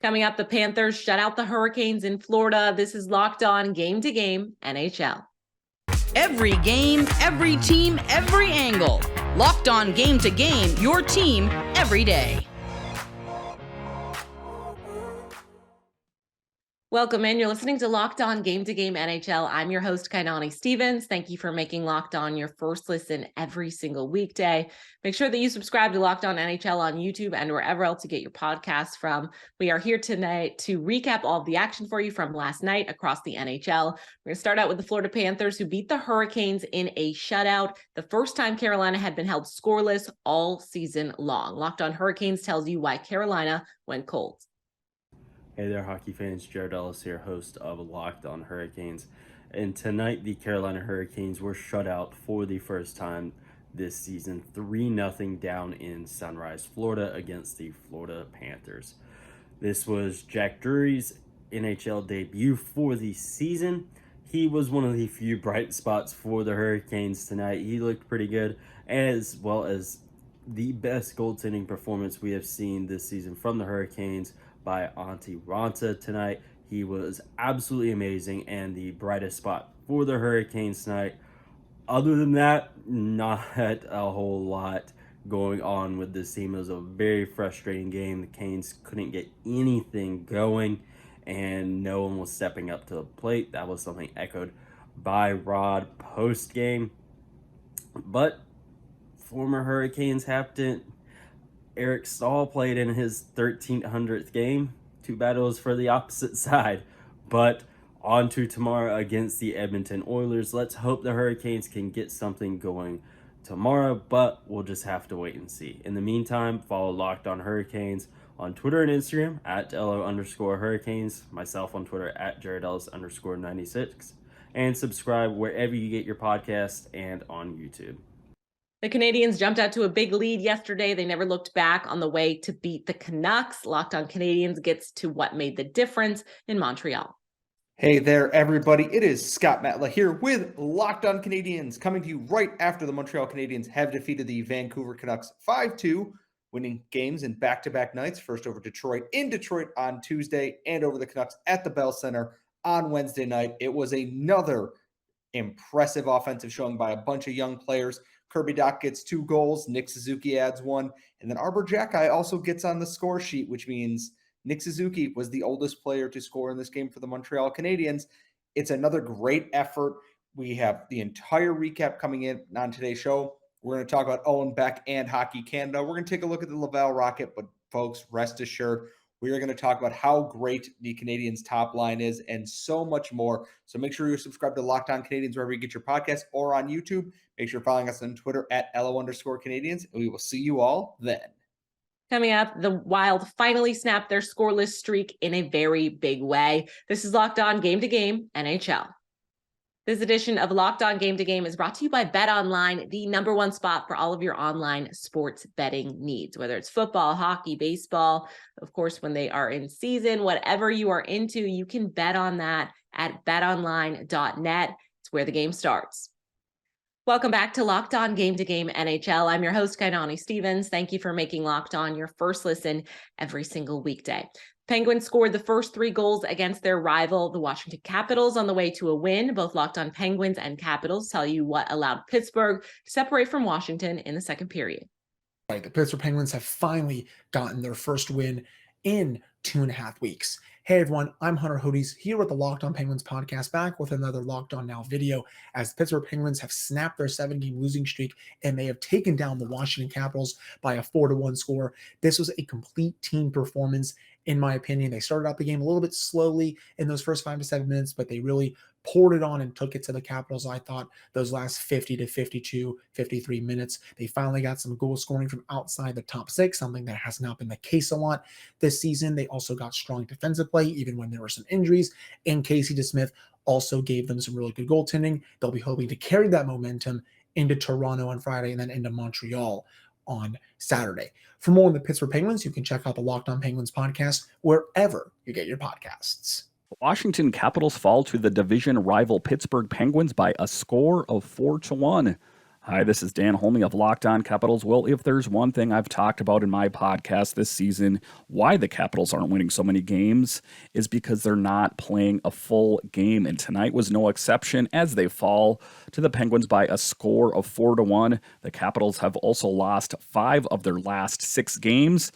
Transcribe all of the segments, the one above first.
Coming up, the Panthers shut out the Hurricanes in Florida. This is Locked On Game to Game NHL. Every game, every team, every angle. Locked On Game to Game, your team every day. Welcome in. You're listening to Locked On Game to Game NHL. I'm your host, Kainani Stevens. Thank you for making Locked On your first listen every single weekday. Make sure that you subscribe to Locked On NHL on YouTube and wherever else you get your podcasts from. We are here tonight to recap all of the action for you from last night across the NHL. We're going to start out with the Florida Panthers, who beat the Hurricanes in a shutout, the first time Carolina had been held scoreless all season long. Locked On Hurricanes tells you why Carolina went cold. Hey there, hockey fans. Jared Ellis here, host of Locked On Hurricanes. And tonight, the Carolina Hurricanes were shut out for the first time this season, 3-0 down in Sunrise, Florida, against the Florida Panthers. This was Jack Drury's NHL debut for the season. He was one of the few bright spots for the Hurricanes tonight. He looked pretty good, as well as the best goaltending performance we have seen this season from the Hurricanes by Antti Raanta tonight. He was absolutely amazing and the brightest spot for the Hurricanes tonight. Other than that, not a whole lot going on with this team. It was a very frustrating game. The Canes couldn't get anything going and no one was stepping up to the plate. That was something echoed by Rod post-game. But former Hurricanes captain Eric Stahl played in his 1300th game. Too bad it was for the opposite side. But on to tomorrow against the Edmonton Oilers. Let's hope the Hurricanes can get something going tomorrow, but we'll just have to wait and see. In the meantime, follow Locked On Hurricanes on Twitter and Instagram at LO_Hurricanes, myself on Twitter at JaredEllis_96, and subscribe wherever you get your podcasts and on YouTube. The Canadiens jumped out to a big lead yesterday. They never looked back on the way to beat the Canucks. Locked On Canadiens gets to what made the difference in Montreal. Hey there, everybody. It is Scott Matla here with Locked On Canadiens, coming to you right after the Montreal Canadiens have defeated the Vancouver Canucks 5-2, winning games in back-to-back nights. First over Detroit in Detroit on Tuesday and over the Canucks at the Bell Center on Wednesday night. It was another impressive offensive showing by a bunch of young players. Kirby Dach gets 2 goals. Nick Suzuki adds 1. And then Arbor Xhekaj also gets on the score sheet, which means Nick Suzuki was the oldest player to score in this game for the Montreal Canadiens. It's another great effort. We have the entire recap coming in on today's show. We're going to talk about Owen Beck and Hockey Canada. We're going to take a look at the Laval Rocket, but folks, rest assured, we are going to talk about how great the Canadiens top line is and so much more. So make sure you're subscribed to Locked On Canadiens wherever you get your podcasts or on YouTube. Make sure you're following us on Twitter at LO_Canadiens. And we will see you all then. Coming up, the Wild finally snapped their scoreless streak in a very big way. This is Locked On Game to Game NHL. This edition of Locked On Game to Game is brought to you by BetOnline, the #1 spot for all of your online sports betting needs, whether it's football, hockey, baseball. Of course, when they are in season, whatever you are into, you can bet on that at betonline.net. It's where the game starts. Welcome back to Locked On Game to Game NHL. I'm your host, Kainani Stevens. Thank you for making Locked On your first listen every single weekday. Penguins scored the first 3 goals against their rival, the Washington Capitals, on the way to a win. Both Locked On Penguins and Capitals tell you what allowed Pittsburgh to separate from Washington in the second period. Right, the Pittsburgh Penguins have finally gotten their first win in 2.5 weeks. Hey everyone, I'm Hunter Hodes here with the Locked On Penguins podcast, back with another Locked On Now video, as the Pittsburgh Penguins have snapped their 7-game losing streak and they have taken down the Washington Capitals by a 4-1 score. This was a complete team performance, in my opinion. They started out the game a little bit slowly in those first 5 to 7 minutes, but they really poured it on and took it to the Capitals. I thought those last 50 to 52, 53 minutes, they finally got some goal scoring from outside the top 6, something that has not been the case a lot this season. They also got strong defensive play, even when there were some injuries, and Casey DeSmith also gave them some really good goaltending. They'll be hoping to carry that momentum into Toronto on Friday and then into Montreal on Saturday. For more on the Pittsburgh Penguins, you can check out the Locked On Penguins podcast wherever you get your podcasts. Washington Capitals fall to the division rival Pittsburgh Penguins by a score of 4-1. Hi, this is Dan Holmey of Locked On Capitals. Well, if there's one thing I've talked about in my podcast this season, why the Capitals aren't winning so many games is because they're not playing a full game. And tonight was no exception as they fall to the Penguins by a score of 4-1. The Capitals have also lost 5 of their last 6 games.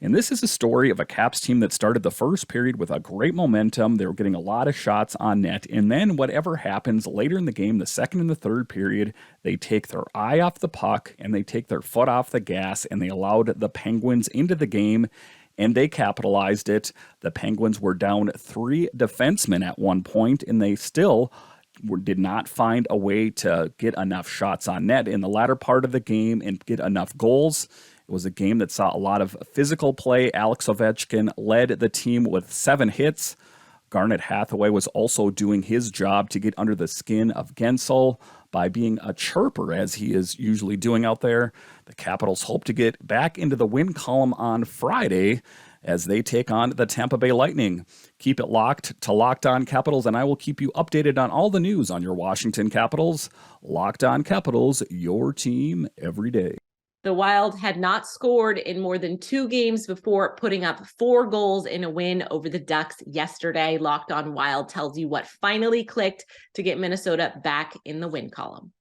And this is a story of a Caps team that started the first period with a great momentum. They were getting a lot of shots on net. And then whatever happens later in the game, the second and the third period, they take their eye off the puck and they take their foot off the gas and they allowed the Penguins into the game and they capitalized it. The Penguins were down 3 defensemen at one point and they still did not find a way to get enough shots on net in the latter part of the game and get enough goals. It was a game that saw a lot of physical play. Alex Ovechkin led the team with 7 hits. Garnet Hathaway was also doing his job to get under the skin of Gensel by being a chirper, as he is usually doing out there. The Capitals hope to get back into the win column on Friday as they take on the Tampa Bay Lightning. Keep it locked to Locked On Capitals, and I will keep you updated on all the news on your Washington Capitals. Locked On Capitals, your team every day. The Wild had not scored in more than 2 games before putting up 4 goals in a win over the Ducks yesterday. Locked On Wild tells you what finally clicked to get Minnesota back in the win column.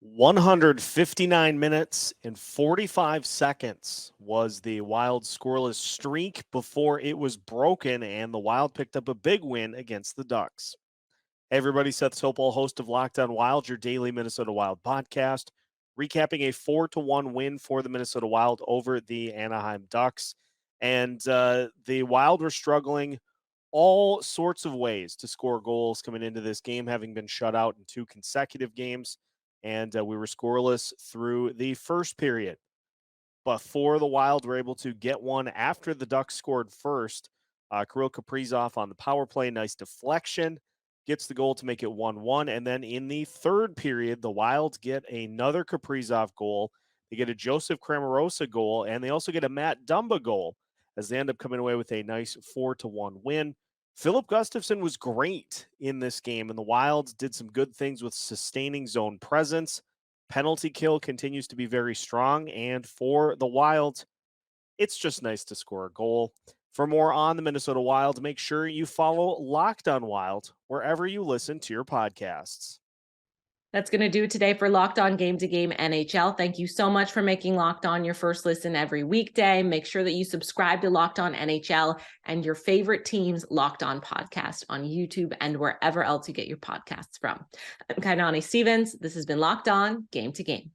159 minutes and 45 seconds was the Wild scoreless streak before it was broken, and the Wild picked up a big win against the Ducks. Hey everybody, Seth Sopel, host of Locked On Wild, your daily Minnesota Wild podcast, recapping a 4-1 win for the Minnesota Wild over the Anaheim Ducks. And the Wild were struggling all sorts of ways to score goals coming into this game, having been shut out in 2 consecutive games. And we were scoreless through the first period. But for the Wild were able to get one after the Ducks scored first. Kirill Kaprizov on the power play, nice deflection, gets the goal to make it 1-1. And then in the third period, the Wild get another Kaprizov goal. They get a Joseph Cramarosa goal, and they also get a Matt Dumba goal as they end up coming away with a nice 4-1 win. Philip Gustafsson was great in this game, and the Wild did some good things with sustaining zone presence. Penalty kill continues to be very strong, and for the Wild, it's just nice to score a goal. For more on the Minnesota Wild, make sure you follow Locked On Wild wherever you listen to your podcasts. That's going to do it today for Locked On Game to Game NHL. Thank you so much for making Locked On your first listen every weekday. Make sure that you subscribe to Locked On NHL and your favorite team's Locked On podcast on YouTube and wherever else you get your podcasts from. I'm Kainani Stevens. This has been Locked On Game to Game.